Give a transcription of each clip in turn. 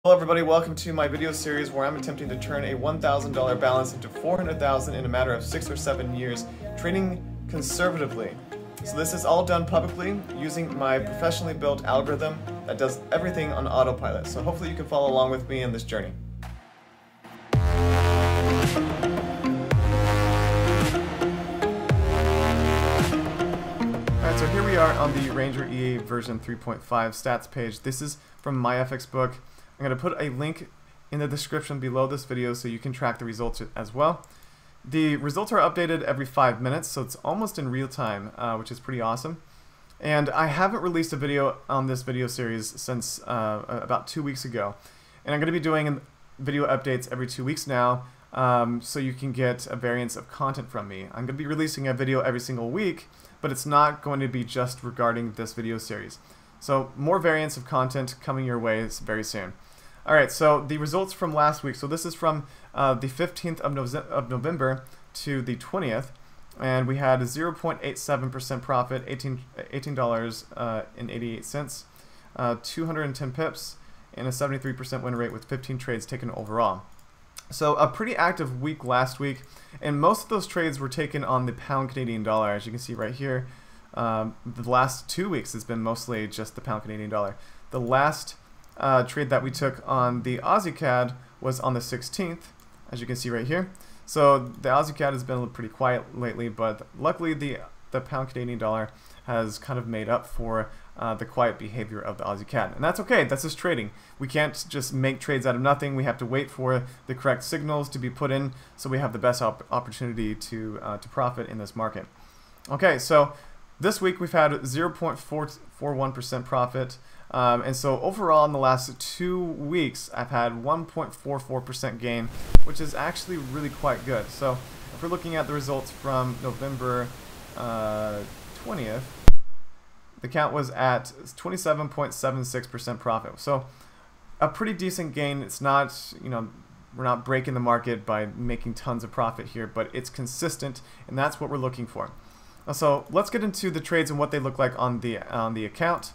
Hello everybody, welcome to my video series where I'm attempting to turn a $1,000 balance into $400,000 in a matter of 6 or 7 years, trading conservatively. So this is all done publicly using my professionally built algorithm that does everything on autopilot. So hopefully you can follow along with me in this journey. Alright, so here we are on the Ranger EA version 3.5 stats page. This is from my FX book. I'm going to put a link in the description below this video so you can track the results as well. The results are updated every 5 minutes, so it's almost in real time, which is pretty awesome. And I haven't released a video on this video series since about 2 weeks ago. And I'm going to be doing video updates every 2 weeks now, so you can get a variance of content from me. I'm going to be releasing a video every single week, but it's not going to be just regarding this video series. So more variants of content coming your way very soon. Alright, so the results from last week. So this is from the 15th of November to the 20th. And we had a 0.87% profit, $18.88, 210 pips, and a 73% win rate with 15 trades taken overall. So a pretty active week last week. And most of those trades were taken on the pound Canadian dollar, as you can see right here. The last 2 weeks has been mostly just the pound Canadian dollar. The last trade that we took on the Aussie CAD was on the 16th, as you can see right here. So the Aussie CAD has been pretty quiet lately, but luckily the pound Canadian dollar has kind of made up for the quiet behavior of the Aussie CAD. And that's okay, that's just trading. We can't just make trades out of nothing. We have to wait for the correct signals to be put in so we have the best opportunity to profit in this market. Okay, so this week we've had 0.41% profit. And so overall in the last 2 weeks I've had 1.44% gain, which is actually really quite good. So if we're looking at the results from November 20th, the count was at 27.76% profit. So a pretty decent gain. It's not, we're not breaking the market by making tons of profit here, but it's consistent, and that's what we're looking for. So let's get into the trades and what they look like on the account.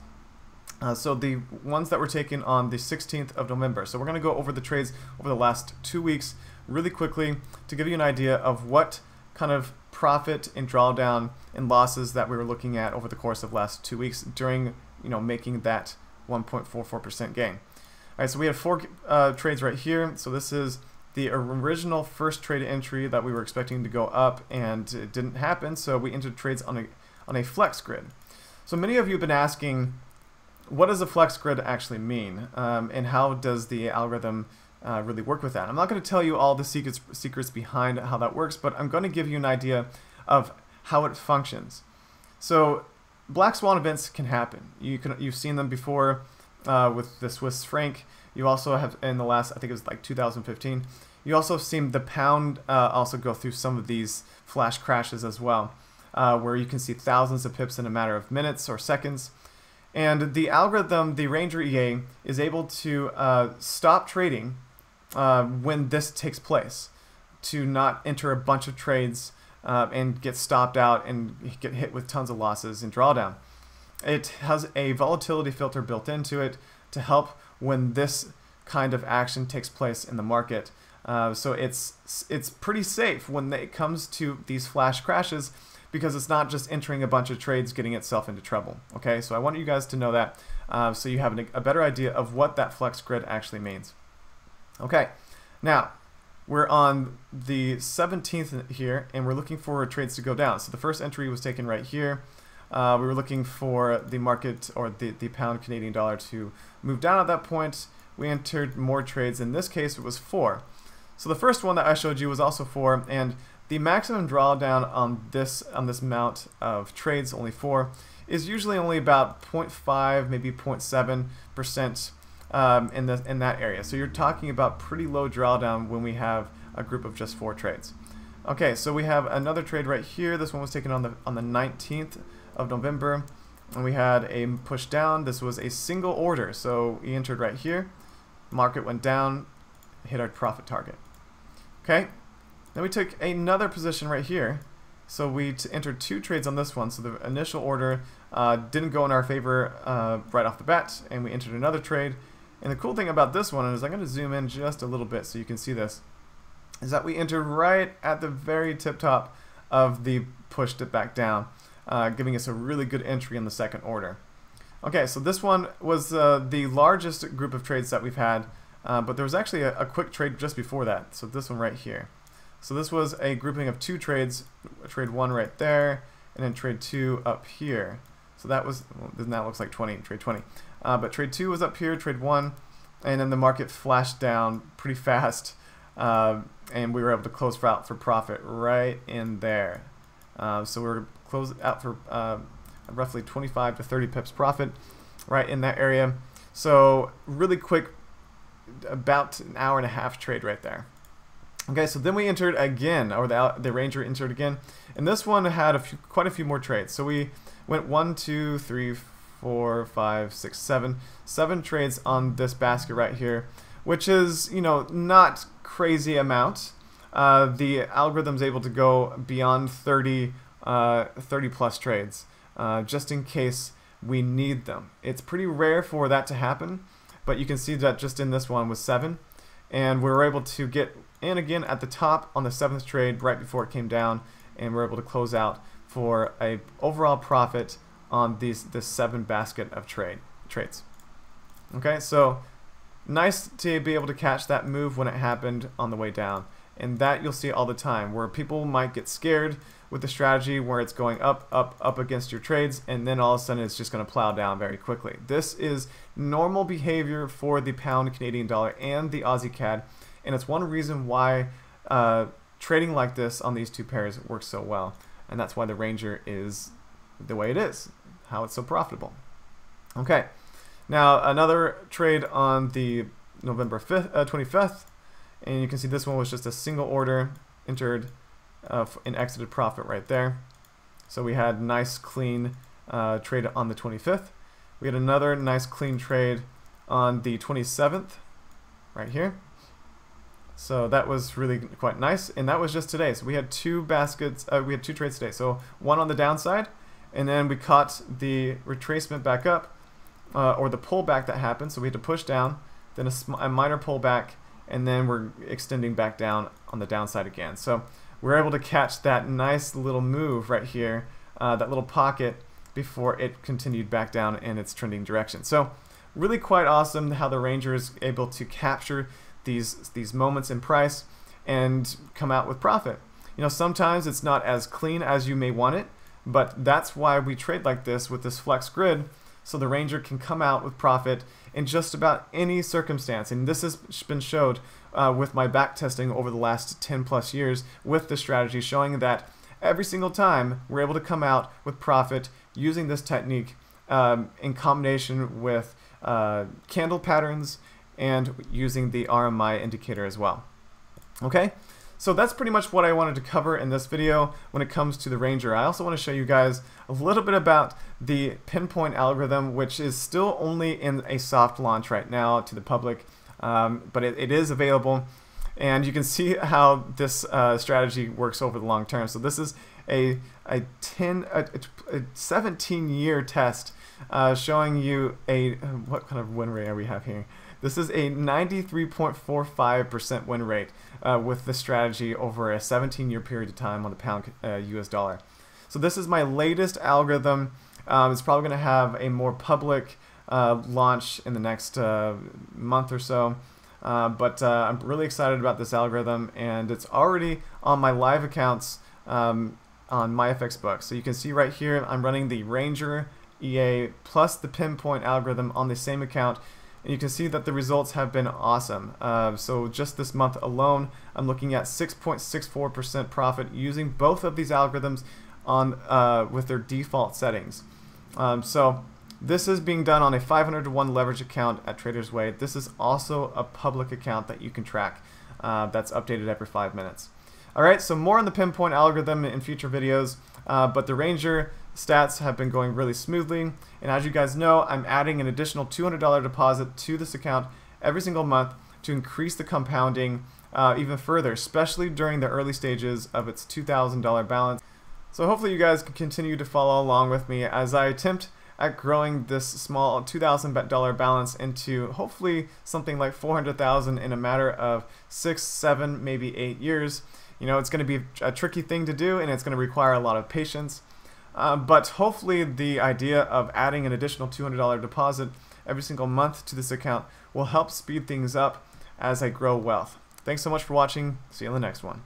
So the ones that were taken on the 16th of November. So we're going to go over the trades over the last 2 weeks really quickly to give you an idea of what kind of profit and drawdown and losses that we were looking at over the course of the last 2 weeks during making that 1.44% gain. Alright, so we have 4 trades right here. So this is the original first trade entry that we were expecting to go up, and it didn't happen, so we entered trades on a flex grid. So many of you have been asking, what does a flex grid actually mean, and how does the algorithm really work with that? I'm not going to tell you all the secrets behind how that works, but I'm going to give you an idea of how it functions. So black swan events can happen. You've seen them before with the Swiss franc. You also have in the last, I think it was like 2015, you also have seen the pound also go through some of these flash crashes as well, where you can see thousands of pips in a matter of minutes or seconds. And the algorithm, the Ranger EA, is able to stop trading when this takes place, to not enter a bunch of trades and get stopped out and get hit with tons of losses and drawdown. It has a volatility filter built into it to help when this kind of action takes place in the market. So it's pretty safe when it comes to these flash crashes, because it's not just entering a bunch of trades getting itself into trouble. Okay, so I want you guys to know that so you have a better idea of what that flex grid actually means. Okay, now we're on the 17th here, and we're looking for trades to go down. So the first entry was taken right here. We were looking for the market, or the pound Canadian dollar, to move down at that point. We entered more trades. In this case, it was 4. So the first one that I showed you was also 4, and the maximum drawdown on this amount of trades, only 4, is usually only about 0.5, maybe 0.7% in that area. So you're talking about pretty low drawdown when we have a group of just 4 trades. Okay, so we have another trade right here. This one was taken on the 19th of November, and we had a push down. This was a single order, so we entered right here. Market went down, hit our profit target. Okay. Then we took another position right here. So we entered 2 trades on this one. So the initial order didn't go in our favor right off the bat, and we entered another trade, And the cool thing about this one is I'm going to zoom in just a little bit so you can see this, is that we entered right at the very tip top of the pushed it back down, giving us a really good entry in the second order. Okay, so this one was the largest group of trades that we've had, but there was actually a quick trade just before that. So this one right here. So this was a grouping of 2 trades, trade 1 right there, and then trade 2 up here. So that was, well, that looks like 20, trade 20. But trade 2 was up here, trade 1, and then the market flashed down pretty fast, and we were able to close out for profit right in there. So we were closed out for roughly 25 to 30 pips profit right in that area. So really quick, about an hour and a half trade right there. Okay, so then we entered again, or the Ranger entered again, and this one had quite a few more trades. So we went 1, 2, 3, 4, 5, 6, 7 trades on this basket right here, which is, you know, not crazy amount. The algorithm's able to go beyond 30 plus trades, just in case we need them. It's pretty rare for that to happen, but you can see that just in this one was 7, and we were able to get in again at the top on the 7th trade right before it came down, and we're able to close out for a overall profit on this 7 basket of trades. Okay, so nice to be able to catch that move when it happened on the way down, and that you'll see all the time, where people might get scared with the strategy where it's going up against your trades, and then all of a sudden it's just going to plow down very quickly. This is normal behavior for the pound Canadian dollar and the Aussie CAD, and it's one reason why trading like this on these 2 pairs works so well, and that's why the Ranger is the way it is, how it's so profitable. Okay, now another trade on the November 25th, and you can see this one was just a single order entered and exited profit right there. So we had nice clean trade on the 25th. We had another nice clean trade on the 27th right here. So that was really quite nice, and that was just today. So we had 2 baskets, we had 2 trades today. So one on the downside, and then we caught the retracement back up, or the pullback that happened. So we had to push down, then a minor pullback, and then we're extending back down on the downside again. So we're able to catch that nice little move right here, that little pocket, before it continued back down in its trending direction. So really quite awesome how the Ranger is able to capture these moments in price and come out with profit. You know, sometimes it's not as clean as you may want it, but that's why we trade like this with this flex grid, so the Ranger can come out with profit in just about any circumstance. And this has been showed with my back testing over the last 10 plus years with the strategy, showing that every single time we're able to come out with profit using this technique in combination with candle patterns and using the RMI indicator as well. Okay, so that's pretty much what I wanted to cover in this video when it comes to the Ranger. I also want to show you guys a little bit about the pinpoint algorithm, which is still only in a soft launch right now to the public, but it is available, and you can see how this strategy works over the long term. So this is a 17-year test showing you what kind of win rate we have here. This is a 93.45% win rate with this strategy over a 17-year period of time on the pound US dollar. So this is my latest algorithm. It's probably going to have a more public launch in the next month or so. But I'm really excited about this algorithm, and it's already on my live accounts on MyFXBook. So you can see right here I'm running the Ranger EA plus the pinpoint algorithm on the same account. And you can see that the results have been awesome. So just this month alone, I'm looking at 6.64% profit using both of these algorithms on with their default settings. So this is being done on a 500-to-1 leverage account at Trader's Way. This is also a public account that you can track. That's updated every 5 minutes. All right, so more on the pinpoint algorithm in future videos, but the Ranger stats have been going really smoothly, and as you guys know, I'm adding an additional $200 deposit to this account every single month to increase the compounding even further, especially during the early stages of its $2,000 balance. So hopefully you guys can continue to follow along with me as I attempt at growing this small $2,000 balance into hopefully something like $400,000 in a matter of 6, 7, maybe 8 years. You know, it's going to be a tricky thing to do, and it's going to require a lot of patience. But hopefully the idea of adding an additional $200 deposit every single month to this account will help speed things up as I grow wealth. Thanks so much for watching. See you in the next one.